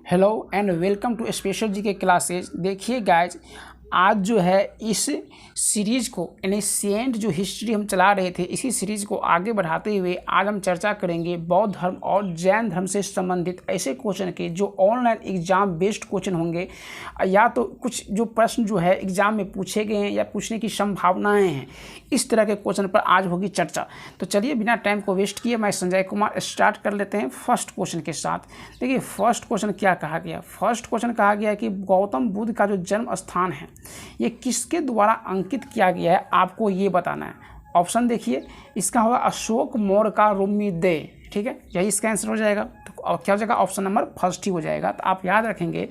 Hello and welcome to special G K classes. देखिए guys, आज जो है इस सीरीज़ को यानी एंशिएंट जो हिस्ट्री हम चला रहे थे, इसी सीरीज़ को आगे बढ़ाते हुए आज हम चर्चा करेंगे बौद्ध धर्म और जैन धर्म से संबंधित ऐसे क्वेश्चन के जो ऑनलाइन एग्ज़ाम बेस्ड क्वेश्चन होंगे, या तो कुछ जो प्रश्न जो है एग्ज़ाम में पूछे गए हैं या पूछने की संभावनाएं हैं, इस तरह के क्वेश्चन पर आज होगी चर्चा। तो चलिए बिना टाइम को वेस्ट किए मैं संजय कुमार स्टार्ट कर लेते हैं फर्स्ट क्वेश्चन के साथ। देखिए फर्स्ट क्वेश्चन क्या कहा गया। फर्स्ट क्वेश्चन कहा गया है कि गौतम बुद्ध का जो जन्म स्थान है ये किसके द्वारा अंकित किया गया है, आपको ये बताना है। ऑप्शन देखिए, इसका होगा अशोक मौर्य का रुम्मीदे, ठीक है, यही इसका आंसर हो जाएगा। तो क्या हो जाएगा, ऑप्शन नंबर फर्स्ट ही हो जाएगा। तो आप याद रखेंगे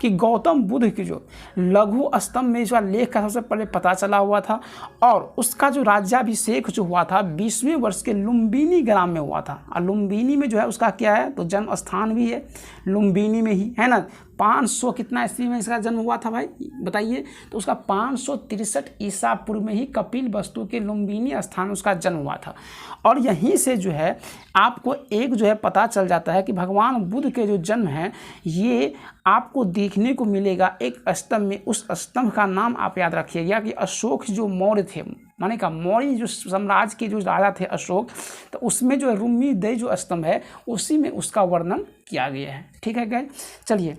कि गौतम बुद्ध की जो लघु स्तंभ में जो लेख का सबसे पहले पता चला हुआ था, और उसका जो राज्याभिषेक जो हुआ था 20वें वर्ष के लुम्बिनी ग्राम में हुआ था। और लुम्बिनी में जो है उसका क्या है, तो जन्म स्थान भी है लुम्बिनी में ही, है ना। 500 कितना ईस्वी में इसका जन्म हुआ था भाई बताइए, तो उसका 563 ईसा पूर्व में ही कपिल वस्तु के लुम्बिनी स्थान में उसका जन्म हुआ था। और यहीं से जो है आपको एक जो है पता चल जाता है कि भगवान बुद्ध के जो जन्म है ये आपको देखने को मिलेगा एक स्तंभ में। उस स्तंभ का नाम आप याद रखिएगा कि अशोक जो मौर्य थे, माने का मौर्य जो साम्राज्य के जो राजा थे अशोक, तो उसमें जो रुम्मीदे जो स्तंभ है उसी में उसका वर्णन किया गया है। ठीक है गाइस, चलिए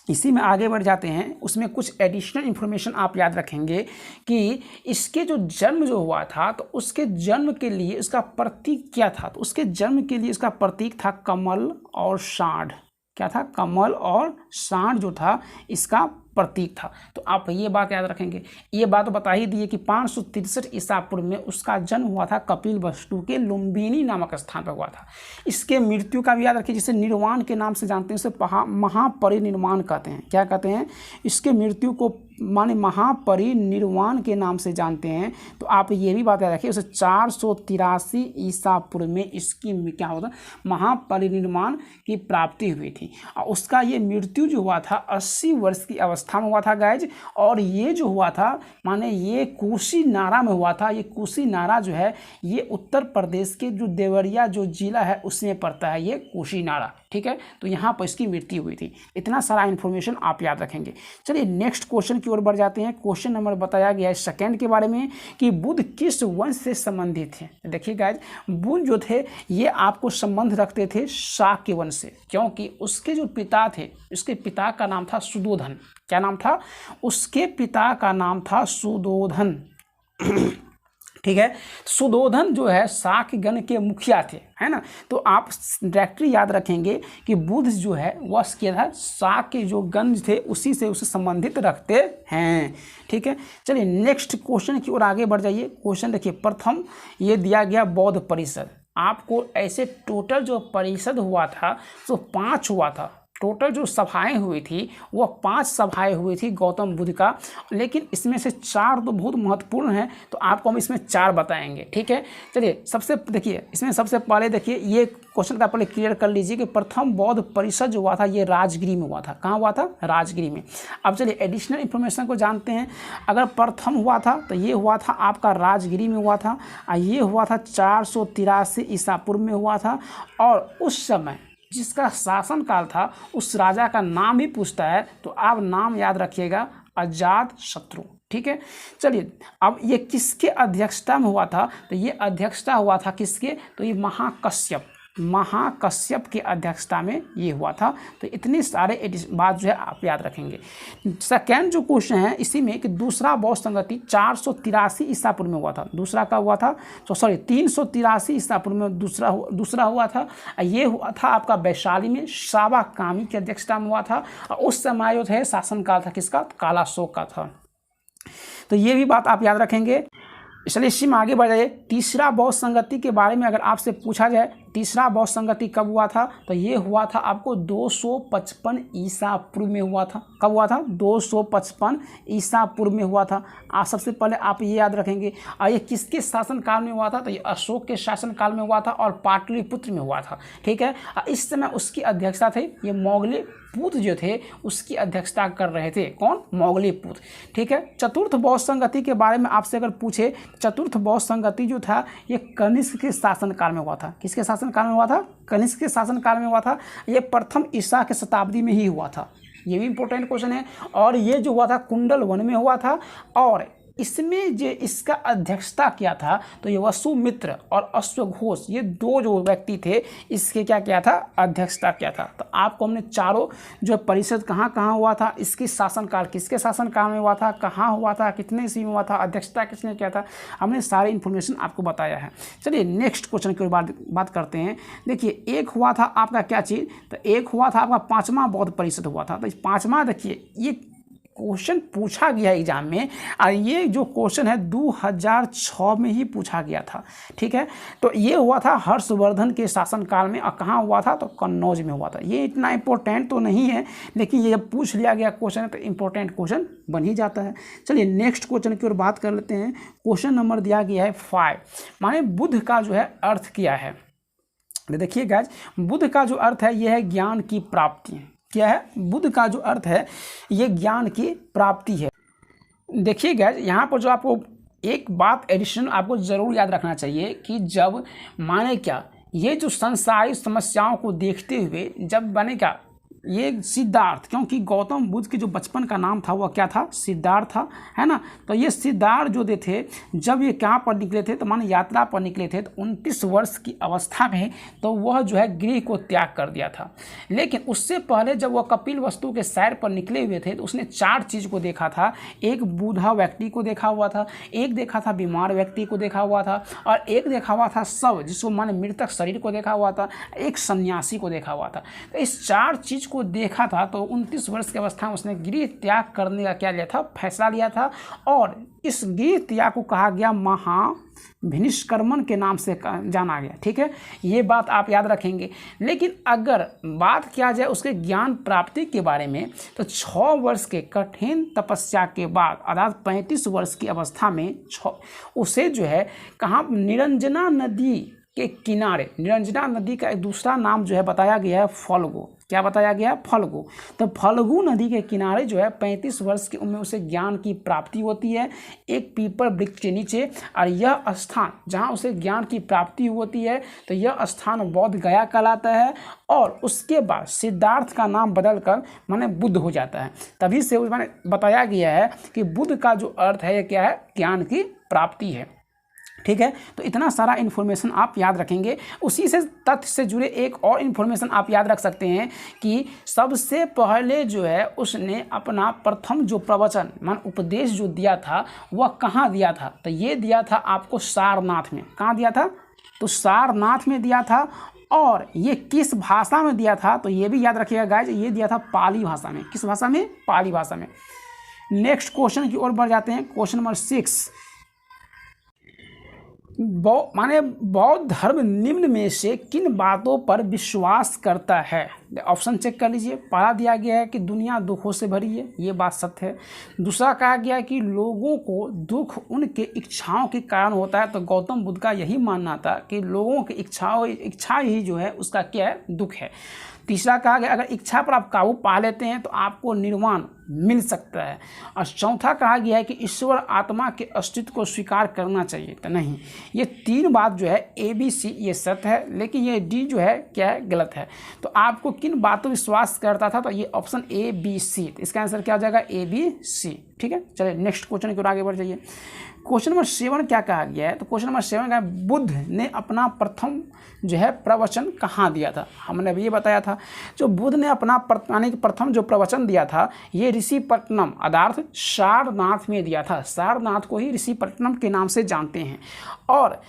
इसी में आगे बढ़ जाते हैं। उसमें कुछ एडिशनल इन्फॉर्मेशन आप याद रखेंगे कि इसके जो जन्म जो हुआ था, तो उसके जन्म के लिए उसका प्रतीक क्या था। तो उसके जन्म के लिए उसका प्रतीक था कमल और सांड। क्या था, कमल और सांड जो था इसका प्रतीक था। तो आप ये बात याद रखेंगे। ये बात बता ही दिए कि 563 ईसा पूर्व में उसका जन्म हुआ था कपिल वस्तु के लुम्बिनी नामक स्थान पर हुआ था। इसके मृत्यु का भी याद रखिए, जिसे निर्वाण के नाम से जानते हैं, उसे महापरिनिर्वाण कहते हैं। क्या कहते हैं, इसके मृत्यु को माने महापरिनिर्वाण के नाम से जानते हैं। तो आप ये भी बात याद रखिए, उसे 483 ईसा पूर्व में इसकी क्या होता महापरिनिर्वाण की प्राप्ति हुई थी। और उसका ये मृत्यु जो हुआ था 80 वर्ष की अवस्था में हुआ था गाइज। और ये जो हुआ था माने ये कुशीनारा में हुआ था। ये कुशीनारा जो है ये उत्तर प्रदेश के जो देवरिया जो जिला है उसमें पड़ता है ये कुशीनारा। ठीक है, तो यहाँ पर इसकी मृत्यु हुई थी। इतना सारा इन्फॉर्मेशन आप याद रखेंगे। चलिए नेक्स्ट क्वेश्चन की ओर बढ़ जाते हैं। क्वेश्चन नंबर बताया गया है सेकंड के बारे में कि बुद्ध किस वंश से संबंधित थे। देखिए गाइज, बुद्ध जो थे ये आपको संबंध रखते थे शाक्य वंश से, क्योंकि उसके जो पिता थे उसके पिता का नाम था सुदोधन। क्या नाम था, उसके पिता का नाम था सुदोधन। ठीक है, सुदोधन जो है शाक्य गण के मुखिया थे, है ना। तो आप डायरेक्टली याद रखेंगे कि बुद्ध जो है वह क्या था, शाक्य जो गण थे उसी से उसे संबंधित रखते हैं। ठीक है, चलिए नेक्स्ट क्वेश्चन की ओर आगे बढ़ जाइए। क्वेश्चन देखिए, प्रथम ये दिया गया बौद्ध परिषद। आपको ऐसे टोटल जो परिषद हुआ था तो 5 हुआ था। टोटल जो सभाएं हुई थी वह 5 सभाएं हुई थी गौतम बुद्ध का, लेकिन इसमें से 4 तो बहुत महत्वपूर्ण हैं, तो आपको हम इसमें 4 बताएंगे। ठीक है, चलिए सबसे देखिए, इसमें सबसे पहले देखिए ये क्वेश्चन का पहले क्लियर कर लीजिए कि प्रथम बौद्ध परिषद जो हुआ था ये राजगिरी में हुआ था। कहाँ हुआ था, राजगिरी में। अब चलिए एडिशनल इन्फॉर्मेशन को जानते हैं। अगर प्रथम हुआ था तो ये हुआ था आपका राजगिरी में हुआ था, और ये हुआ था 483 ईसा पूर्व में हुआ था। और उस समय जिसका शासनकाल था उस राजा का नाम ही पूछता है, तो आप नाम याद रखिएगा, अजात शत्रु। ठीक है, चलिए अब ये किसके अध्यक्षता में हुआ था, तो ये अध्यक्षता हुआ था किसके, तो ये महाकश्यप की अध्यक्षता में ये हुआ था। तो इतने सारे बात जो है आप याद रखेंगे। सेकेंड जो क्वेश्चन है इसी में कि दूसरा बौद्ध संगति 483 ईसा पूर्व में हुआ था। दूसरा का हुआ था, तो सॉरी 383 ईसा पूर्व में दूसरा हुआ था। ये हुआ था आपका वैशाली में, सावा कामी की अध्यक्षता में हुआ था। और उस समय जो है शासनकाल था किसका, कालाशोक का था। तो ये भी बात आप याद रखेंगे। चलिए इसी में आगे बढ़ जाइए। तीसरा बौद्ध संगति के बारे में अगर आपसे पूछा जाए, तीसरा बौद्ध संगति कब हुआ था, तो ये हुआ था आपको 255 ईसा पूर्व में हुआ था। कब हुआ था, 255 ईसा पूर्व में हुआ था। सबसे पहले आप ये याद रखेंगे। और ये किसके शासनकाल में हुआ था, तो ये अशोक के शासनकाल में हुआ था और पाटलिपुत्र में हुआ था। ठीक है, इस समय उसकी अध्यक्षता थे ये मोगलीपुत्र जो थे उसकी अध्यक्षता कर रहे थे। कौन, मोगलीपुत्र। ठीक है, चतुर्थ बौद्ध संगति के बारे में आपसे अगर पूछे, चतुर्थ बौद्ध संगति जो था ये कनिष्क के शासनकाल में हुआ था। किसके शासन शासनकाल में हुआ था? कनिष्क के शासनकाल में हुआ था। ये प्रथम ईसा के शताब्दी में ही हुआ था। ये भी इंपॉर्टेंट क्वेश्चन है। और ये जो हुआ था कुंडल वन में हुआ था। और इसमें जो इसका अध्यक्षता किया था तो ये वसुमित्र और अश्वघोष, ये दो जो व्यक्ति थे इसके क्या किया था? अध्यक्षता किया था। तो आपको हमने चारों जो परिषद कहाँ कहाँ हुआ था, इसकी शासनकाल किसके शासनकाल में हुआ था, कहाँ हुआ था, कितने ईस्वी में हुआ था, अध्यक्षता किसने किया था, हमने सारी इन्फॉर्मेशन आपको बताया है। चलिए नेक्स्ट क्वेश्चन की बात करते हैं। देखिए एक हुआ था आपका क्या चीज़, तो एक हुआ था आपका 5वां बौद्ध परिषद हुआ था। तो इस 5वां देखिए ये क्वेश्चन पूछा गया एग्जाम में, और ये जो क्वेश्चन है 2006 में ही पूछा गया था। ठीक है, तो ये हुआ था हर्षवर्धन के शासनकाल में। और कहाँ हुआ था? तो कन्नौज में हुआ था। ये इतना इम्पोर्टेंट तो नहीं है, लेकिन ये जब पूछ लिया गया क्वेश्चन तो इम्पोर्टेंट क्वेश्चन बन ही जाता है। चलिए नेक्स्ट क्वेश्चन की ओर बात कर लेते हैं। क्वेश्चन नंबर दिया गया है 5, माने बुद्ध का जो है अर्थ क्या है। देखिए गाइस, बुद्ध का जो अर्थ है यह है ज्ञान की प्राप्ति। क्या है? बुद्ध का जो अर्थ है ये ज्ञान की प्राप्ति है। देखिए गाइस, यहाँ पर जो आपको एक बात एडिशनल आपको ज़रूर याद रखना चाहिए कि जब माने क्या ये जो संसारी समस्याओं को देखते हुए जब बने क्या ये सिद्धार्थ, क्योंकि गौतम बुद्ध के जो बचपन का नाम था वह क्या था? सिद्धार्थ था, है ना। तो ये सिद्धार्थ जो थे जब ये कहाँ पर निकले थे तो माने यात्रा पर निकले थे, तो 29 वर्ष की अवस्था में तो वह जो है गृह को त्याग कर दिया था। लेकिन उससे पहले जब वह कपिल वस्तु के सैर पर निकले हुए थे तो उसने 4 चीज़ को देखा था। एक बूढ़ा व्यक्ति को देखा हुआ था, एक देखा था बीमार व्यक्ति को देखा हुआ था, और एक देखा हुआ था शव जिसको माने मृतक शरीर को देखा हुआ था, एक सन्यासी को देखा हुआ था। तो इस 4 चीज़ को देखा था। तो 29 वर्ष की अवस्था में उसने गृह त्याग करने का क्या लिया था? फैसला लिया था। और इस गृह त्याग को कहा गया महाभिनिष्क्रमण के नाम से जाना गया। ठीक है, ये बात आप याद रखेंगे। लेकिन अगर बात किया जाए उसके ज्ञान प्राप्ति के बारे में तो 6 वर्ष के कठिन तपस्या के बाद अर्थात 35 वर्ष की अवस्था में उसे जो है कहाँ निरंजना नदी के किनारे, निरंजना नदी का एक दूसरा नाम जो है बताया गया है फल्गु। क्या बताया गया? फल्गु। तो फल्गु नदी के किनारे जो है 35 वर्ष की उम्र में उसे ज्ञान की प्राप्ति होती है एक पीपल वृक्ष के नीचे। और यह स्थान जहाँ उसे ज्ञान की प्राप्ति होती है तो यह स्थान बौद्ध गया कहलाता है। और उसके बाद सिद्धार्थ का नाम बदलकर माने बुद्ध हो जाता है। तभी से मैंने बताया गया है कि बुद्ध का जो अर्थ है क्या है? ज्ञान की प्राप्ति है। ठीक है, तो इतना सारा इन्फॉर्मेशन आप याद रखेंगे। उसी से तथ्य से जुड़े एक और इन्फॉर्मेशन आप याद रख सकते हैं कि सबसे पहले जो है उसने अपना प्रथम जो प्रवचन मान उपदेश जो दिया था वह कहाँ दिया था? तो ये दिया था आपको सारनाथ में। कहाँ दिया था? तो सारनाथ में दिया था। और ये किस भाषा में दिया था? तो ये भी याद रखिएगा गाइज, ये दिया था पाली भाषा में। किस भाषा में? पाली भाषा में। नेक्स्ट क्वेश्चन की ओर बढ़ जाते हैं। क्वेश्चन नंबर 6, माने बौद्ध धर्म निम्न में से किन बातों पर विश्वास करता है? ऑप्शन चेक कर लीजिए। पहला दिया गया है कि दुनिया दुखों से भरी है, ये बात सत्य है। दूसरा कहा गया है कि लोगों को दुख उनके इच्छाओं के कारण होता है, तो गौतम बुद्ध का यही मानना था कि लोगों की इच्छा ही जो है उसका क्या है? दुख है। तीसरा कहा गया अगर इच्छा पर आप काबू पा लेते हैं तो आपको निर्वाण मिल सकता है। और चौथा कहा गया है कि ईश्वर आत्मा के अस्तित्व को स्वीकार करना चाहिए। तो नहीं, ये 3 बात जो है ABC ये सत्य है, लेकिन ये D जो है क्या है? गलत है। तो आपको किन बातों विश्वास करता था? तो ये ऑप्शन ABC। तो इसका आंसर क्या हो जाएगा? ABC। ठीक है, चलिए नेक्स्ट क्वेश्चन की ओर आगे बढ़ जाइए। क्वेश्चन नंबर 7 क्या कहा गया है? तो क्वेश्चन नंबर 7 का बुद्ध ने अपना प्रथम जो है प्रवचन कहाँ दिया था? हमने अभी ये बताया था जो बुद्ध ने अपना प्रथम जो प्रवचन दिया था ये ऋषिपट्टनम अर्थात सारनाथ में दिया था। सारनाथ को ही ऋषिपट्टनम के नाम से जानते हैं। और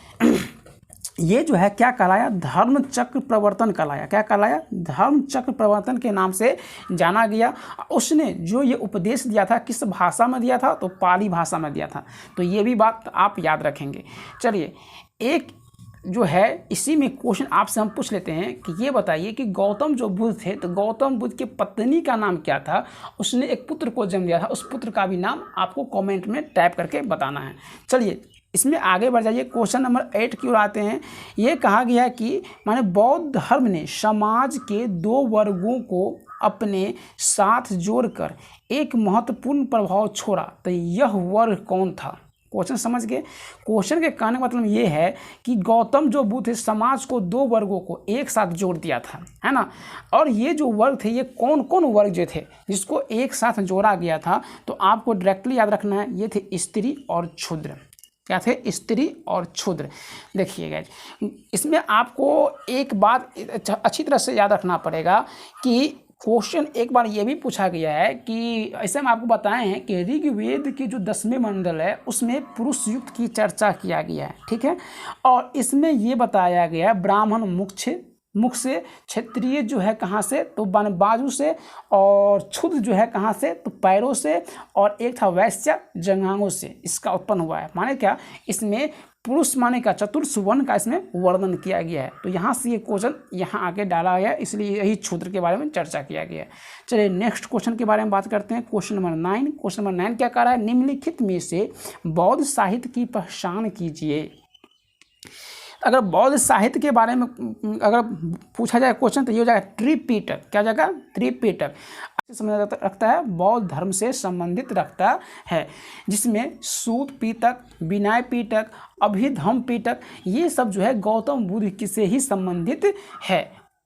ये जो है क्या कहलाया? धर्म चक्र प्रवर्तन कहलाया। क्या कहलाया? धर्म चक्र प्रवर्तन के नाम से जाना गया। उसने जो ये उपदेश दिया था किस भाषा में दिया था? तो पाली भाषा में दिया था। तो ये भी बात आप याद रखेंगे। चलिए एक जो है इसी में क्वेश्चन आपसे हम पूछ लेते हैं कि ये बताइए कि गौतम जो बुद्ध थे तो गौतम बुद्ध की पत्नी का नाम क्या था? उसने एक पुत्र को जन्म दिया था, उस पुत्र का भी नाम आपको कमेंट में टाइप करके बताना है। चलिए इसमें आगे बढ़ जाइए। क्वेश्चन नंबर 8 की ओर आते हैं। ये कहा गया है कि माने बौद्ध धर्म ने समाज के 2 वर्गों को अपने साथ जोड़कर एक महत्वपूर्ण प्रभाव छोड़ा। तो यह वर्ग कौन था? क्वेश्चन समझ गए। क्वेश्चन के कहने का मतलब ये है कि गौतम जो बुद्ध थे समाज को दो वर्गों को एक साथ जोड़ दिया था, है ना। और ये जो वर्ग थे, ये कौन कौन वर्ग जो थे जिसको एक साथ जोड़ा गया था, तो आपको डायरेक्टली याद रखना है, ये थे स्त्री और क्षुद्र। क्या थे? स्त्री और क्षुद्र। देखिएगा इसमें आपको एक बात अच्छी तरह से याद रखना पड़ेगा कि क्वेश्चन एक बार ये भी पूछा गया है कि ऐसे हम आपको बताए हैं कि ऋग्वेद के जो 10वें मंडल है उसमें पुरुष युक्त की चर्चा किया गया है, ठीक है। और इसमें ये बताया गया है ब्राह्मण मुख से, क्षत्रिय जो है कहाँ से, तो बाजू से, और क्षुद्र जो है कहाँ से, तो पैरों से, और एक था वैश्य जंघांगों से इसका उत्पन्न हुआ है। माने क्या, इसमें पुरुष माने का चतुर्सुवर्ण का इसमें वर्णन किया गया है। तो यहाँ से ये क्वेश्चन यहाँ आके डाला गया, इसलिए यही क्षुद्र के बारे में चर्चा किया गया है। चलिए नेक्स्ट क्वेश्चन के बारे में बात करते हैं। Question number 9। क्वेश्चन नंबर 9 क्या कह रहा है? निम्नलिखित में से बौद्ध साहित्य की पहचान कीजिए। अगर बौद्ध साहित्य के बारे में अगर पूछा जाए क्वेश्चन, तो ये हो जाएगा त्रिपिटक। क्या हो जाएगा? त्रिपिटक। अच्छे समझ रखता है, बौद्ध धर्म से संबंधित रखता है, जिसमें सूत पिटक, विनय पिटक, अभिधम्म पिटक, ये सब जो है गौतम बुद्ध से ही संबंधित है।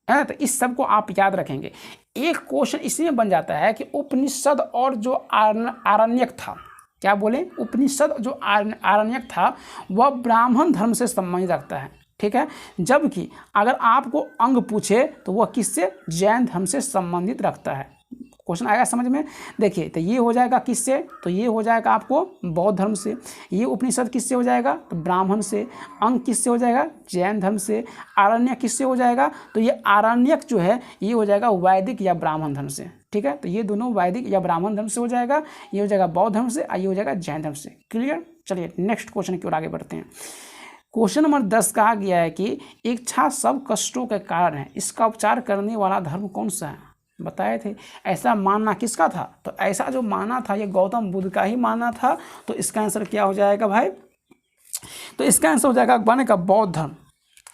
तो इस सब को आप याद रखेंगे। एक क्वेश्चन इसमें बन जाता है कि उपनिषद और जो आरण्यक था, क्या बोले, उपनिषद जो आरण्यक था वह ब्राह्मण धर्म से संबंधित रखता है, ठीक है। जबकि अगर आपको अंग पूछे तो वह किससे? जैन धर्म से संबंधित रखता है। क्वेश्चन आएगा समझ में? देखिए तो ये हो जाएगा किससे? तो ये हो जाएगा आपको बौद्ध धर्म से। ये उपनिषद किससे हो जाएगा? तो ब्राह्मण से। अंग किससे हो जाएगा? जैन धर्म से। आरण्यक किससे हो जाएगा? तो ये आरण्यक जो है ये हो जाएगा वैदिक या ब्राह्मण धर्म से, ठीक है। तो ये दोनों वैदिक या ब्राह्मण धर्म से हो जाएगा, ये हो जाएगा बौद्ध धर्म से, ये हो जाएगा जैन धर्म से। क्लियर? चलिए नेक्स्ट क्वेश्चन की ओर आगे बढ़ते हैं। क्वेश्चन नंबर 10 कहा गया है कि इच्छा सब कष्टों के कारण है, इसका उपचार करने वाला धर्म कौन सा है? बताए थे। ऐसा मानना किसका था? तो ऐसा जो माना था ये गौतम बुद्ध का ही माना था। तो इसका आंसर क्या हो जाएगा भाई? तो इसका आंसर हो जाएगा बने का बौद्ध धर्म।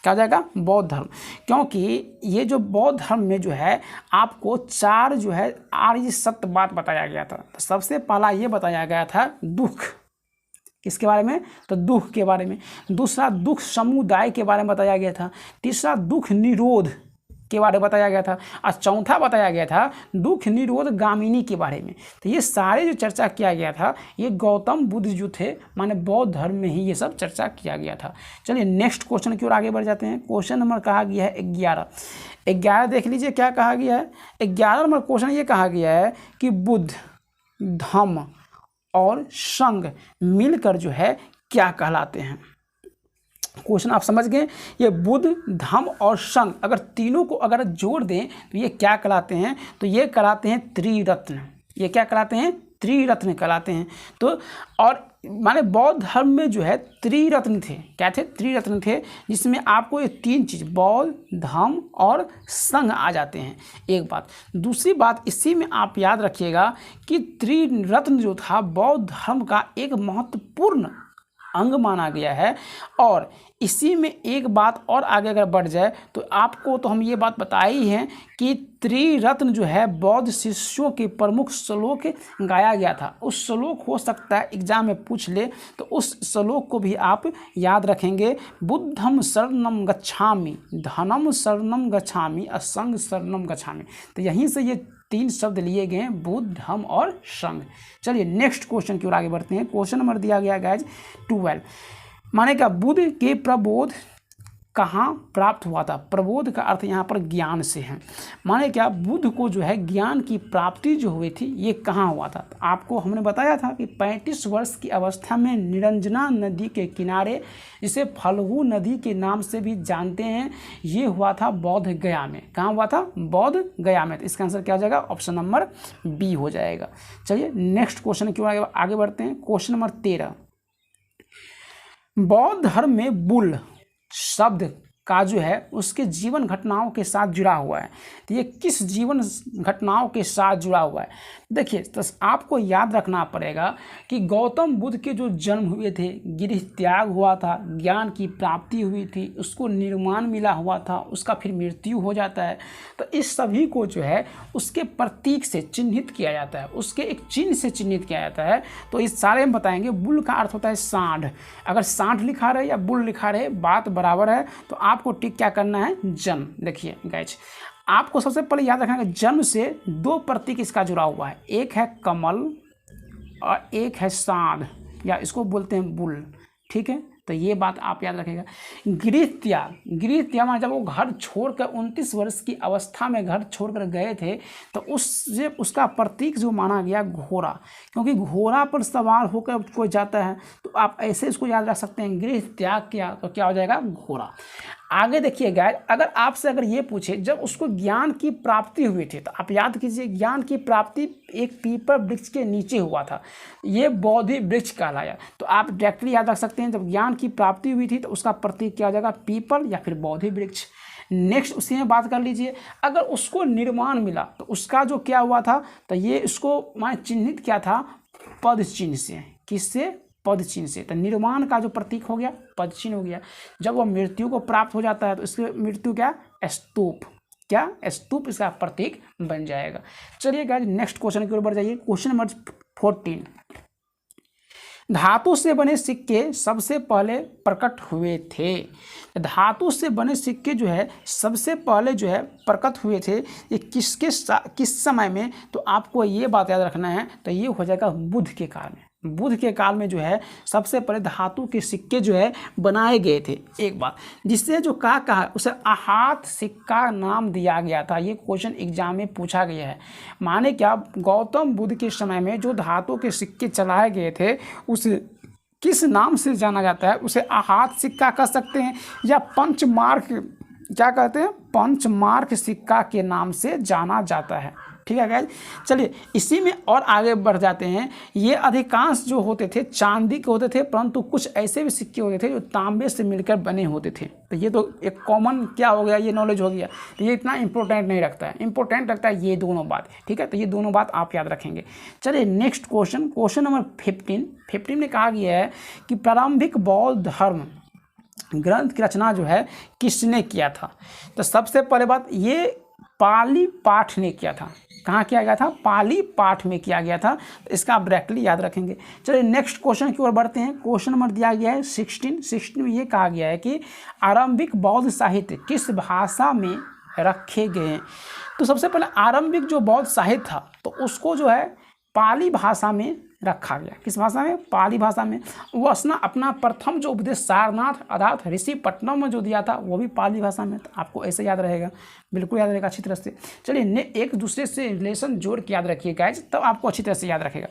क्या हो जाएगा? बौद्ध धर्म। क्योंकि ये जो बौद्ध धर्म में जो है आपको 4 जो है आर्य सत्य बात बताया गया था। तो सबसे पहला ये बताया गया था दुख, किसके बारे में? तो दुख के बारे में। दूसरा दुख समुदाय के बारे में बताया गया था। तीसरा दुख निरोध के बारे में बताया गया था। और चौथा बताया गया था दुख निरोध गामिनी के बारे में। तो ये सारे जो चर्चा किया गया था ये गौतम बुद्ध जो थे माने बौद्ध धर्म में ही ये सब चर्चा किया गया था। चलिए नेक्स्ट क्वेश्चन की ओर आगे बढ़ जाते हैं। क्वेश्चन नंबर कहा गया है 11 देख लीजिए क्या कहा गया है। 11 नंबर क्वेश्चन ये कहा गया है कि बुद्ध, धम्म और संघ मिलकर जो है क्या कहलाते हैं? क्वेश्चन आप समझ गए। ये बुद्ध, धम्म और संघ अगर तीनों को अगर जोड़ दें तो ये क्या कहलाते हैं? तो ये कहलाते हैं त्रिरत्न। ये क्या कहलाते हैं? त्रिरत्न कहलाते हैं। तो और माने बौद्ध धर्म में जो है त्रिरत्न थे। क्या थे? त्रिरत्न थे, जिसमें आपको ये 3 चीज़ बौद्ध, धम्म और संघ आ जाते हैं। एक बात। दूसरी बात इसी में आप याद रखिएगा कि त्रिरत्न जो था बौद्ध धर्म का एक महत्वपूर्ण अंग माना गया है। और इसी में एक बात और आगे अगर बढ़ जाए तो आपको तो हम ये बात बताए ही हैं कि त्रिरत्न जो है बौद्ध शिष्यों के प्रमुख श्लोक गाया गया था। उस श्लोक हो सकता है एग्जाम में पूछ ले, तो उस श्लोक को भी आप याद रखेंगे। बुद्धम शरणम गच्छामि, धनम शरणम गच्छामि, असंग शरणम गच्छामि। तो यहीं से ये 3 शब्द लिए गए हैं, बुद्ध, धम्म और संघ। चलिए नेक्स्ट क्वेश्चन की ओर आगे बढ़ते हैं। क्वेश्चन नंबर दिया गया गाइज 12। माने का बुद्ध के प्रबोध कहाँ प्राप्त हुआ था? प्रबोध का अर्थ यहाँ पर ज्ञान से है। माने क्या बुद्ध को जो है ज्ञान की प्राप्ति जो हुई थी ये कहाँ हुआ था? तो आपको हमने बताया था कि 35 वर्ष की अवस्था में निरंजना नदी के किनारे, जिसे फल्गु नदी के नाम से भी जानते हैं, ये हुआ था बौद्ध गया में। कहाँ हुआ था? बौद्ध गया में। तो इसका आंसर क्या हो जाएगा? ऑप्शन नंबर बी हो जाएगा। चलिए नेक्स्ट क्वेश्चन की ओर आगे बढ़ते हैं। Question number 13। बौद्ध धर्म में बुल शब्द का जो है उसके जीवन घटनाओं के साथ जुड़ा हुआ है। तो ये किस जीवन घटनाओं के साथ जुड़ा हुआ है? देखिए, तो आपको याद रखना पड़ेगा कि गौतम बुद्ध के जो जन्म हुए थे, गृह त्याग हुआ था, ज्ञान की प्राप्ति हुई थी, उसको निर्माण मिला हुआ था, उसका फिर मृत्यु हो जाता है। तो इस सभी को जो है उसके प्रतीक से चिन्हित किया जाता है, उसके एक चिन्ह से चिन्हित किया जाता है। तो इस सारे में बताएंगे। बुल का अर्थ होता है सांड। अगर सांड लिखा रहे या बुल लिखा रहे, बात बराबर है। तो आपको टिक क्या करना है? जन्म। देखिए गाइज, आपको सबसे पहले याद रखना है कि जन्म से दो प्रतीक इसका जुड़ा हुआ है, एक है कमल और एक है सांड, या इसको बोलते हैं बुल। ठीक है, तो ये बात आप याद रखेगा। गृह त्याग माना जब वो घर छोड़कर 29 वर्ष की अवस्था में घर छोड़कर गए थे, तो उसका प्रतीक जो माना गया घोड़ा, क्योंकि घोड़ा पर सवार होकर कोई जाता है, तो आप ऐसे इसको याद रख सकते हैं। गृह त्याग किया तो क्या हो जाएगा? घोड़ा। आगे देखिए गाइस, अगर आपसे ये पूछे जब उसको ज्ञान की प्राप्ति हुई थी, तो आप याद कीजिए ज्ञान की प्राप्ति एक पीपल वृक्ष के नीचे हुआ था, ये बोधि वृक्ष कहलाया। तो आप डायरेक्टली याद रख सकते हैं जब ज्ञान की प्राप्ति हुई थी तो उसका प्रतीक क्या हो जाएगा? पीपल या फिर बोधि वृक्ष। नेक्स्ट उसी में बात कर लीजिए, अगर उसको निर्माण मिला तो उसका जो क्या हुआ था, तो ये इसको माने चिन्हित क्या था? पद चिन्ह से। किससे? पद चिन्ह से। तो निर्माण का जो प्रतीक हो गया पद चिन्ह हो गया। जब वह मृत्यु को प्राप्त हो जाता है तो इसकी मृत्यु क्या? स्तूप। क्या? स्तूप इसका प्रतीक बन जाएगा। चलिए गाइस, नेक्स्ट क्वेश्चन की ओर बढ़ जाइए। क्वेश्चन नंबर 14, धातु से बने सिक्के सबसे पहले प्रकट हुए थे। धातु से बने सिक्के जो है सबसे पहले जो है प्रकट हुए थे, ये किस समय में? तो आपको ये बात याद रखना है। तो ये हो जाएगा बुद्ध के काल में। बुद्ध के काल में जो है सबसे पहले धातु के सिक्के जो है बनाए गए थे। एक बात, जिससे जो कहा उसे आहात सिक्का नाम दिया गया था। ये क्वेश्चन एग्जाम में पूछा गया है। माने क्या? गौतम बुद्ध के समय में जो धातु के सिक्के चलाए गए थे उसे किस नाम से जाना जाता है? उसे आहात सिक्का कह सकते हैं, या पंचमार्क, क्या कहते हैं? पंचमार्क सिक्का के नाम से जाना जाता है। ठीक है गाइस, चलिए इसी में और आगे बढ़ जाते हैं। ये अधिकांश जो होते थे चांदी के होते थे, परंतु कुछ ऐसे भी सिक्के होते थे जो तांबे से मिलकर बने होते थे। तो ये तो एक कॉमन क्या हो गया, ये नॉलेज हो गया। तो ये इतना इंपॉर्टेंट नहीं रखता है, इंपॉर्टेंट रखता है ये दोनों बात। ठीक है, तो ये दोनों बात आप याद रखेंगे। चलिए नेक्स्ट क्वेश्चन, क्वेश्चन नंबर 15 में कहा गया है कि प्रारंभिक बौद्ध धर्म ग्रंथ की रचना जो है किसने किया था? तो सबसे पहले बात, ये पाली पाठ ने किया था। कहाँ किया गया था? पाली पाठ में किया गया था। तो इसका आप डायरेक्टली याद रखेंगे। चलिए नेक्स्ट क्वेश्चन की ओर बढ़ते हैं। क्वेश्चन नंबर दिया गया है 16 में ये कहा गया है कि आरंभिक बौद्ध साहित्य किस भाषा में रखे गए हैं? तो सबसे पहले आरंभिक जो बौद्ध साहित्य था तो उसको जो है पाली भाषा में रखा गया। किस भाषा में? पाली भाषा में। वो अपना प्रथम जो उपदेश सारनाथ अर्थात ऋषिपट्टनम में जो दिया था वो भी पाली भाषा में। तो आपको ऐसे याद रहेगा, बिल्कुल याद रहेगा अच्छी तरह से। चलिए एक दूसरे से रिलेशन जोड़ के याद रखिए गाइज, तब आपको अच्छी तरह से याद रखेगा।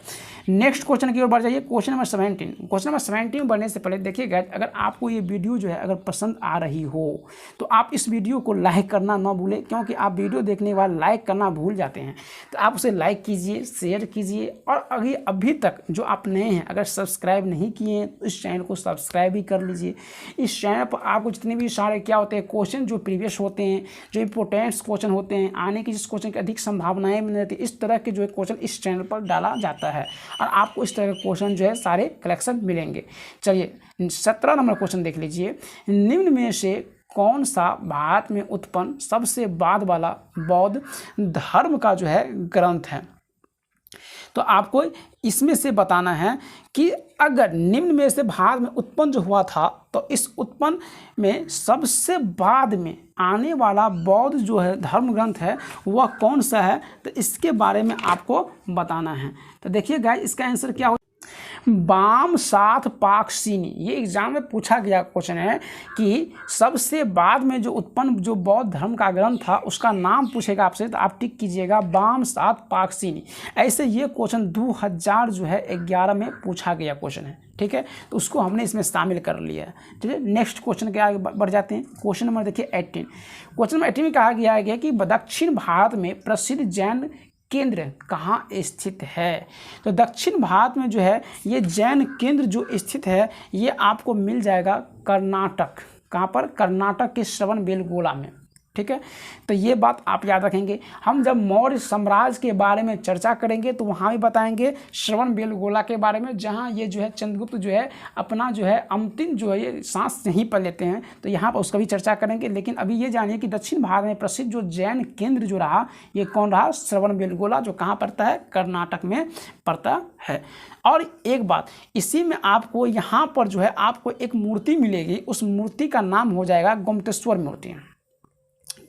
नेक्स्ट क्वेश्चन की ओर बढ़ जाइए। Question number 17। क्वेश्चन नंबर 17 में बढ़ने से पहले देखिए गाइज, अगर आपको ये वीडियो जो है अगर पसंद आ रही हो तो आप इस वीडियो को लाइक करना ना भूलें, क्योंकि आप वीडियो देखने के बाद लाइक करना भूल जाते हैं। तो आप उसे लाइक कीजिए, शेयर कीजिए, और अभी तक जो आप नए हैं अगर सब्सक्राइब नहीं किए हैं तो इस चैनल को सब्सक्राइब भी कर लीजिए। इस चैनल पर आपको जितने भी सारे क्या होते हैं क्वेश्चन जो प्रीवियस होते हैं, जो इंपोर्टेंट्स क्वेश्चन होते हैं, आने की जिस क्वेश्चन की अधिक संभावनाएं बनी रहती है, इस तरह के जो है क्वेश्चन इस चैनल पर डाला जाता है और आपको इस तरह के क्वेश्चन जो है सारे कलेक्शन मिलेंगे। चलिए 17 नंबर क्वेश्चन देख लीजिए। निम्न में से कौन सा भारत में उत्पन्न सबसे बाद वाला बौद्ध धर्म का जो है ग्रंथ है? तो आपको इसमें से बताना है कि अगर निम्न में से भारत में उत्पन्न जो हुआ था तो इस उत्पन्न में सबसे बाद में आने वाला बौद्ध जो है धर्म ग्रंथ है वह कौन सा है, तो इसके बारे में आपको बताना है। तो देखिए गाइस, इसका आंसर क्या हो? वामसाथ पाकशिनी। ये एग्जाम में पूछा गया क्वेश्चन है कि सबसे बाद में जो उत्पन्न जो बौद्ध धर्म का ग्रंथ था उसका नाम पूछेगा आपसे, तो आप टिक कीजिएगा वामसाथ पाकशिनी। ऐसे ये क्वेश्चन 2011 में पूछा गया क्वेश्चन है। ठीक है, तो उसको हमने इसमें शामिल कर लिया है। ठीक है, नेक्स्ट क्वेश्चन के आगे बढ़ जाते हैं। क्वेश्चन नंबर देखिए 18। क्वेश्चन नंबर 18 में कहा गया है कि दक्षिण भारत में प्रसिद्ध जैन केंद्र कहाँ स्थित है? तो दक्षिण भारत में जो है ये जैन केंद्र जो स्थित है ये आपको मिल जाएगा कर्नाटक। कहाँ पर? कर्नाटक के श्रवणबेलगोला में। ठीक है, तो ये बात आप याद रखेंगे। हम जब मौर्य साम्राज्य के बारे में चर्चा करेंगे तो वहाँ भी बताएंगे श्रवणबेलगोला के बारे में, जहाँ ये जो है चंद्रगुप्त जो है अपना जो है अंतिम जो है ये सांस यहीं पर लेते हैं, तो यहाँ पर उसका भी चर्चा करेंगे। लेकिन अभी ये जानिए कि दक्षिण भारत में प्रसिद्ध जो जैन केंद्र जो रहा, ये कौन रहा? श्रवणबेलगोला, जो कहाँ पड़ता है? कर्नाटक में पड़ता है। और एक बात, इसी में आपको यहाँ पर जो है आपको एक मूर्ति मिलेगी, उस मूर्ति का नाम हो जाएगा गोमतेश्वर मूर्ति।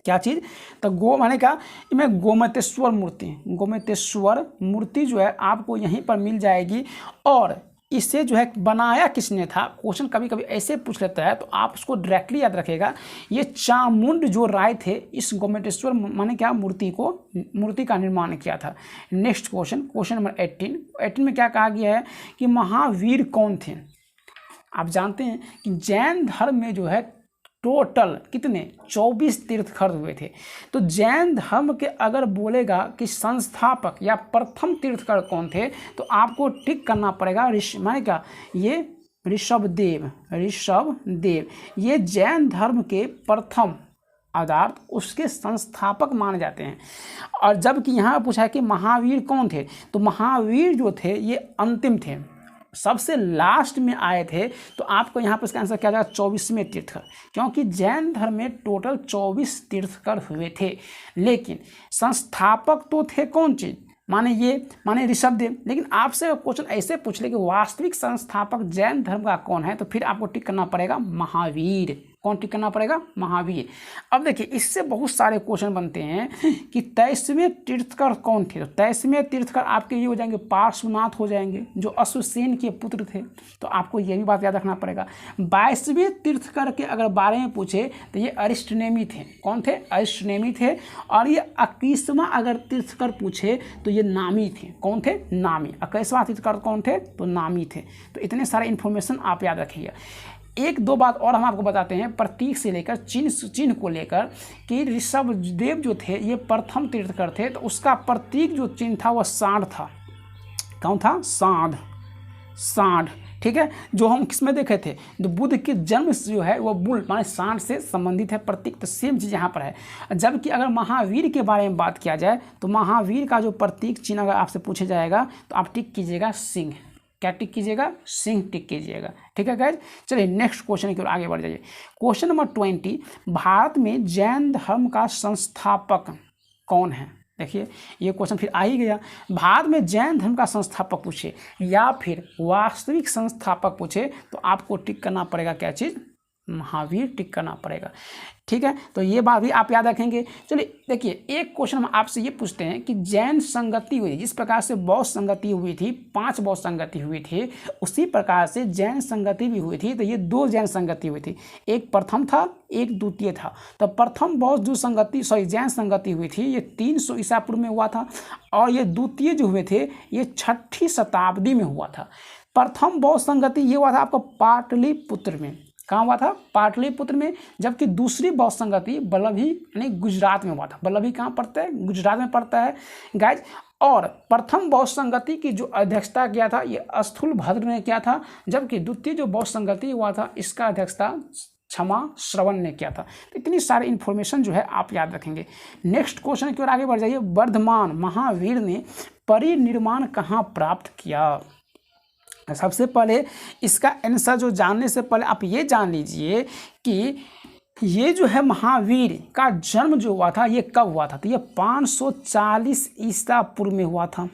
क्या चीज़? तो गो माने क्या? इनमें गोमतेश्वर मूर्ति, गोमतेश्वर मूर्ति जो है आपको यहीं पर मिल जाएगी। और इसे जो है बनाया किसने था? क्वेश्चन कभी कभी ऐसे पूछ लेता है, तो आप उसको डायरेक्टली याद रखेगा। ये चामुंड जो राय थे, इस गोमतेश्वर माने क्या मूर्ति का निर्माण किया था। नेक्स्ट क्वेश्चन नंबर 18 में क्या कहा गया है कि महावीर कौन थे? आप जानते हैं कि जैन धर्म में जो है टोटल कितने? 24 तीर्थंकर हुए थे। तो जैन धर्म के अगर बोलेगा कि संस्थापक या प्रथम तीर्थंकर कौन थे, तो आपको टिक करना पड़ेगा माने क्या? ये ऋषभदेव ये जैन धर्म के प्रथम अर्थात उसके संस्थापक माने जाते हैं। और जबकि यहाँ पूछा है कि महावीर कौन थे, तो महावीर जो थे ये अंतिम थे, सबसे लास्ट में आए थे। तो आपको यहाँ पर इसका आंसर क्या जाएगा? 24वें तीर्थंकर, क्योंकि जैन धर्म में टोटल 24 तीर्थंकर हुए थे। लेकिन संस्थापक तो थे कौन चीज़? माने ऋषभदेव। लेकिन आपसे क्वेश्चन ऐसे पूछ ले कि वास्तविक संस्थापक जैन धर्म का कौन है, तो फिर आपको टिक करना पड़ेगा महावीर। कौन टिक करना पड़ेगा? महावीर। अब देखिए, इससे बहुत सारे क्वेश्चन बनते हैं कि 23वें तीर्थंकर कौन थे। तो 23वें तीर्थंकर आपके ये हो जाएंगे पार्श्वनाथ हो जाएंगे, जो अश्वसेन के पुत्र थे। तो आपको ये भी बात याद रखना पड़ेगा। 22वें तीर्थंकर के अगर बारे में पूछे तो ये अरिष्टनेमी थे। कौन थे? अरिष्टनेमी थे। और ये 21वां अगर तीर्थंकर पूछे तो ये नामी थे। कौन थे? नामी। 21वां तीर्थंकर कौन थे? तो नामी थे। तो इतने सारे इन्फॉर्मेशन आप याद रखिएगा। एक दो बात और हम आपको बताते हैं प्रतीक से लेकर चिन्ह को लेकर, कि ऋषभदेव जो थे ये प्रथम तीर्थंकर थे, तो उसका प्रतीक जो चिन्ह था वह सांड था। कौन था? सांड। ठीक है, जो हम किसमें देखे थे? जो बुद्ध के जन्म से जो है वो बुल माने सांड से संबंधित है प्रतीक। तो सेम चीज़ यहाँ पर है। जबकि अगर महावीर के बारे में बात किया जाए तो महावीर का जो प्रतीक चिन्ह अगर आपसे पूछे जाएगा तो आप टिक कीजिएगा सिंह। क्या टिक कीजिएगा? सिंह टिक कीजिएगा। ठीक है गाइज, चलिए नेक्स्ट क्वेश्चन की ओर आगे बढ़ जाइए। क्वेश्चन नंबर 20, भारत में जैन धर्म का संस्थापक कौन है? देखिए, ये क्वेश्चन फिर आ ही गया। भारत में जैन धर्म का संस्थापक पूछे या फिर वास्तविक संस्थापक पूछे तो आपको टिक करना पड़ेगा क्या चीज़? महावीर टिक करना पड़ेगा। ठीक है, तो ये बात भी आप याद रखेंगे। चलिए देखिए, एक क्वेश्चन हम आपसे ये पूछते हैं कि जैन संगति हुई, जिस प्रकार से बौद्ध संगति हुई थी, 5 बौद्ध संगति हुई थी, उसी प्रकार से जैन संगति भी हुई थी। तो ये 2 जैन संगति हुई थी, एक प्रथम था, एक द्वितीय था। तो प्रथम बौद्ध जो जैन संगति हुई थी ये 300 ईसा पूर्व में हुआ था, और ये द्वितीय जो हुए थे ये 6ठी शताब्दी में हुआ था। प्रथम बौद्ध संगति ये हुआ था आपका पाटलिपुत्र में। कहाँ हुआ था? पाटलिपुत्र में। जबकि दूसरी बौद्ध संगति बल्लभी यानी गुजरात में हुआ था। बल्लभी कहाँ पड़ता है? गुजरात में पड़ता है गाइज। और प्रथम बौद्ध संगति की जो अध्यक्षता किया था ये स्थूलभद्र ने किया था, जबकि द्वितीय जो बौद्ध संगति हुआ था इसका अध्यक्षता क्षमा श्रवण ने किया था। तो इतनी सारी इन्फॉर्मेशन जो है आप याद रखेंगे। नेक्स्ट क्वेश्चन की ओर आगे बढ़ जाइए। वर्धमान महावीर ने परिनिर्वाण कहाँ प्राप्त किया? सबसे पहले इसका आंसर जो जानने से पहले आप ये जान लीजिए कि ये जो है महावीर का जन्म जो हुआ था ये कब हुआ था? तो ये 540 ईसा पूर्व में हुआ था।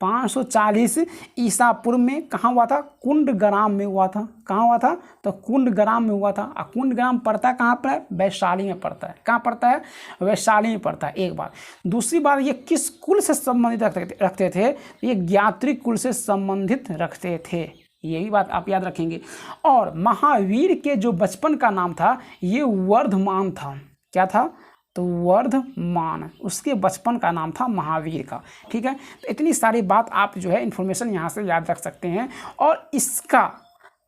540 ईसा पूर्व में कहाँ हुआ था? कुंडग्राम में हुआ था। कहाँ हुआ था? तो कुंडग्राम में हुआ था। और कुंडग्राम पड़ता है कहाँ पर है? वैशाली में पड़ता है। कहाँ पड़ता है? वैशाली में पड़ता है। एक बात। दूसरी बात, ये किस कुल से संबंधित रखते थे? ये ज्ञात्री कुल से संबंधित रखते थे। ये भी बात आप याद रखेंगे। और महावीर के जो बचपन का नाम था ये वर्धमान था। क्या था? तो वर्धमान, उसके बचपन का नाम था महावीर का। ठीक है, तो इतनी सारी बात आप जो है इन्फॉर्मेशन यहाँ से याद रख सकते हैं। और इसका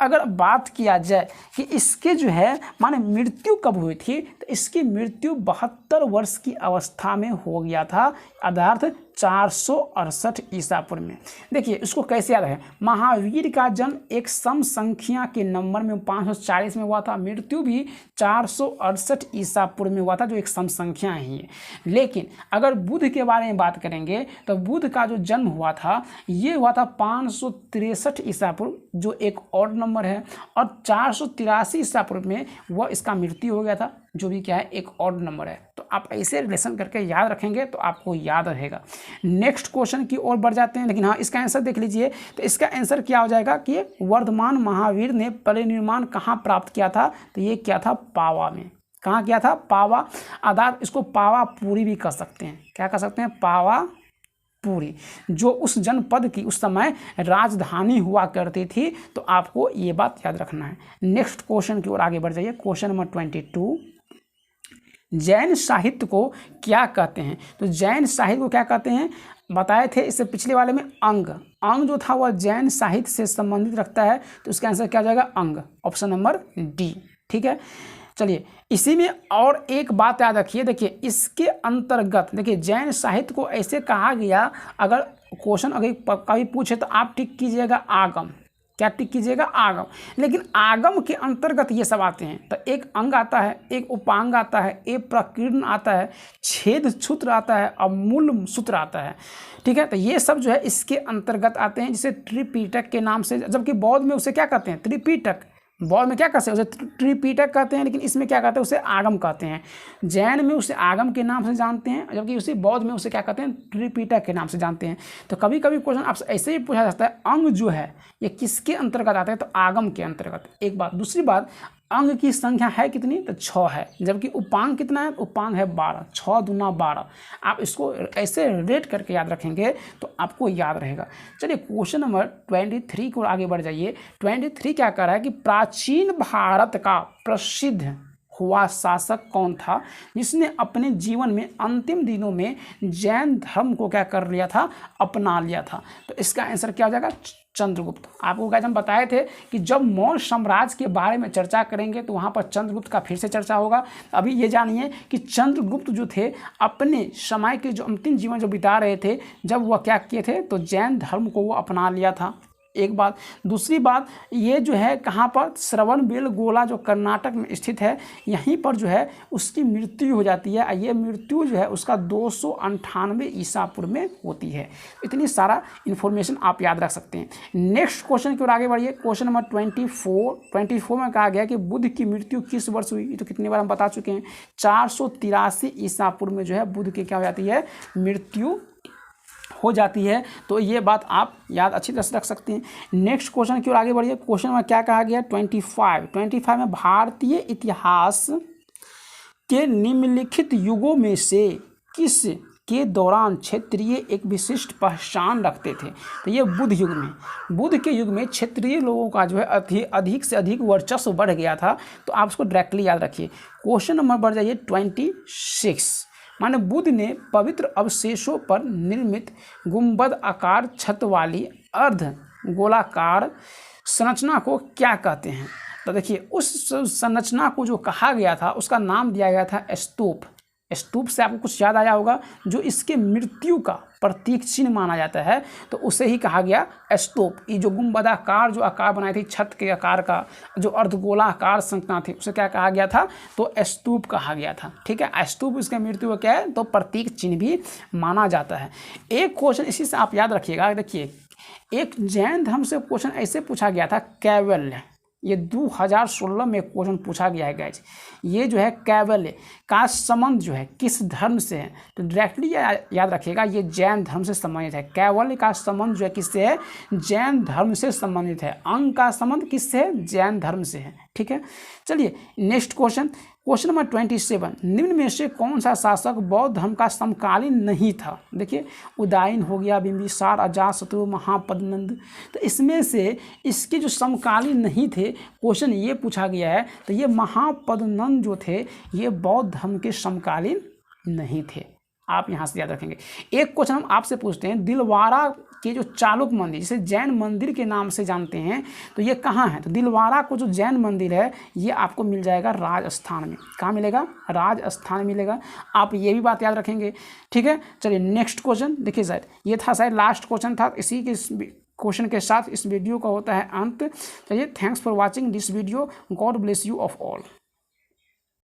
अगर बात किया जाए कि इसके जो है माने मृत्यु कब हुई थी, तो इसकी मृत्यु 72 वर्ष की अवस्था में हो गया था। अर्थात 468 ईसा पूर्व में। देखिए इसको कैसे याद है, महावीर का जन्म एक सम संख्या के नंबर में 540 में हुआ था, मृत्यु भी 468 ईसा पूर्व में हुआ था, जो एक सम संख्या ही है। लेकिन अगर बुध के बारे में बात करेंगे तो बुध का जो जन्म हुआ था ये हुआ था 563 ईसा पूर्व, जो एक ऑड नंबर है, और 483 ईसा पूर्व में वह इसका मृत्यु हो गया था, जो भी क्या है एक ऑड नंबर है। तो आप ऐसे रिलेशन करके याद रखेंगे तो आपको याद रहेगा। नेक्स्ट क्वेश्चन की ओर बढ़ जाते हैं, लेकिन हाँ इसका आंसर देख लीजिए। तो इसका आंसर क्या हो जाएगा कि वर्धमान महावीर ने परिनिर्माण कहाँ प्राप्त किया था, तो ये क्या था, पावा में। कहाँ किया था, पावा। आधार इसको पावा पूरी भी कर सकते हैं, क्या कर सकते हैं, पावा पूरी, जो उस जनपद की उस समय राजधानी हुआ करती थी। तो आपको ये बात याद रखना है। नेक्स्ट क्वेश्चन की ओर आगे बढ़ जाइए। क्वेश्चन नंबर 22, जैन साहित्य को क्या कहते हैं। तो जैन साहित्य को क्या कहते हैं, बताए थे इससे पिछले वाले में। अंग जो था वह जैन साहित्य से संबंधित रखता है, तो इसका आंसर क्या हो जाएगा, अंग, ऑप्शन नंबर डी। ठीक है, चलिए इसी में और एक बात याद रखिए। देखिए इसके अंतर्गत देखिए जैन साहित्य को ऐसे कहा गया, अगर क्वेश्चन अगर कभी पूछे तो आप टिक कीजिएगा आगम, क्या टिक कीजिएगा, आगम। लेकिन आगम के अंतर्गत ये सब आते हैं, तो एक अंग आता है, एक उपांग आता है, एक प्रकीर्ण आता है, छेद सूत्र आता है और मूल सूत्र आता है। ठीक है, तो ये सब जो है इसके अंतर्गत आते हैं, जिसे त्रिपिटक के नाम से, जबकि बौद्ध में उसे क्या कहते हैं, त्रिपिटक। बौद्ध में क्या कहते हैं, उसे त्रिपिटक कहते हैं, लेकिन इसमें क्या कहते हैं, उसे आगम कहते हैं। जैन में उसे आगम के नाम से जानते हैं, जबकि उसे बौद्ध में उसे क्या कहते हैं, त्रिपिटक के नाम से जानते हैं। तो कभी कभी क्वेश्चन आपसे ऐसे ही पूछा जाता है, अंग जो है ये किसके अंतर्गत आता है, तो आगम के अंतर्गत। एक बात, दूसरी बात, अंग की संख्या है कितनी, तो 6 है, जबकि उपांग कितना है, उपांग है 12, 6 दूना 12। आप इसको ऐसे रेट करके याद रखेंगे तो आपको याद रहेगा। चलिए क्वेश्चन नंबर 23 को आगे बढ़ जाइए। 23 क्या कर रहा है कि प्राचीन भारत का प्रसिद्ध हुआ शासक कौन था, जिसने अपने जीवन में अंतिम दिनों में जैन धर्म को क्या कर लिया था, अपना लिया था। तो इसका आंसर क्या हो जाएगा, चंद्रगुप्त। आपको क्या हम बताए थे कि जब मौर्य साम्राज्य के बारे में चर्चा करेंगे तो वहाँ पर चंद्रगुप्त का फिर से चर्चा होगा। अभी ये जानिए कि चंद्रगुप्त जो थे अपने समय के जो अंतिम जीवन जो बिता रहे थे, जब वह क्या किए थे, तो जैन धर्म को वो अपना लिया था। एक बात, दूसरी बात, ये जो है कहाँ पर, श्रवणबेलगोला जो कर्नाटक में स्थित है, यहीं पर जो है उसकी मृत्यु हो जाती है। ये मृत्यु जो है उसका 298 ईसा पूर्व में होती है। इतनी सारा इन्फॉर्मेशन आप याद रख सकते हैं। नेक्स्ट क्वेश्चन की ओर आगे बढ़िए। क्वेश्चन नंबर 24 में कहा गया कि बुद्ध की मृत्यु किस वर्ष हुई, तो कितनी बार हम बता चुके हैं, 483 ईसा पूर्व में जो है बुद्ध की क्या हो जाती है, मृत्यु हो जाती है। तो ये बात आप याद अच्छी तरह से रख सकते हैं। नेक्स्ट क्वेश्चन की ओर आगे बढ़िए। क्वेश्चन में क्या कहा गया, 25 में भारतीय इतिहास के निम्नलिखित युगों में से किस के दौरान क्षत्रिय एक विशिष्ट पहचान रखते थे। तो ये बुद्ध के युग में क्षत्रिय लोगों का जो है अधिक से अधिक वर्चस्व बढ़ गया था। तो आप उसको डायरेक्टली याद रखिए। क्वेश्चन नंबर बढ़ जाइए 26। माने बुद्ध ने पवित्र अवशेषों पर निर्मित गुंबद आकार छत वाली अर्ध गोलाकार संरचना को क्या कहते हैं। तो देखिए उस संरचना को जो कहा गया था उसका नाम दिया गया था स्तूप। स्तूप से आपको कुछ याद आया होगा, जो इसके मृत्यु का प्रतीक चिन्ह माना जाता है, तो उसे ही कहा गया स्तूप। ये जो गुंबदाकार जो आकार बनाई थी छत के आकार का, जो अर्धगोलाकार संरचना थी, उसे क्या कहा गया था, तो स्तूप कहा गया था। ठीक है, स्तूप इसके मृत्यु का क्या है, तो प्रतीक चिन्ह भी माना जाता है। एक क्वेश्चन इसी से आप याद रखिएगा। देखिए एक जैन धर्म से क्वेश्चन ऐसे पूछा गया था, कैवल्य, ये 2016 में क्वेश्चन पूछा गया है गाइज। ये जो है कैवल्य का संबंध जो है किस धर्म से है, तो डायरेक्टली याद रखिएगा ये जैन धर्म से संबंधित है। कैवल्य का संबंध जो है किससे है, जैन धर्म से संबंधित है। अंग का संबंध किससे है, जैन धर्म से है। ठीक है, चलिए नेक्स्ट क्वेश्चन नंबर 27। निम्न में से कौन सा शासक बौद्ध धर्म का समकालीन नहीं था। देखिए उदायन हो गया, बिंबिसार, अजातशत्रु, महापद्मनंद। तो इसमें से इसके जो समकालीन नहीं थे, क्वेश्चन ये पूछा गया है, तो ये महापद्मनंद जो थे ये बौद्ध धर्म के समकालीन नहीं थे। आप यहाँ से याद रखेंगे। एक क्वेश्चन हम आपसे पूछते हैं, दिलवारा के जो चालुक मंदिर, जिसे जैन मंदिर के नाम से जानते हैं, तो ये कहाँ है? तो दिलवाड़ा को जो जैन मंदिर है ये आपको मिल जाएगा राजस्थान में। कहाँ मिलेगा? राजस्थान मिलेगा। आप ये भी बात याद रखेंगे, ठीक है। चलिए नेक्स्ट क्वेश्चन देखिए सर, ये था शायद लास्ट क्वेश्चन था। इसी के क्वेश्चन के साथ इस वीडियो का होता है अंत। चलिए, thanks for watching this video, God bless you of all.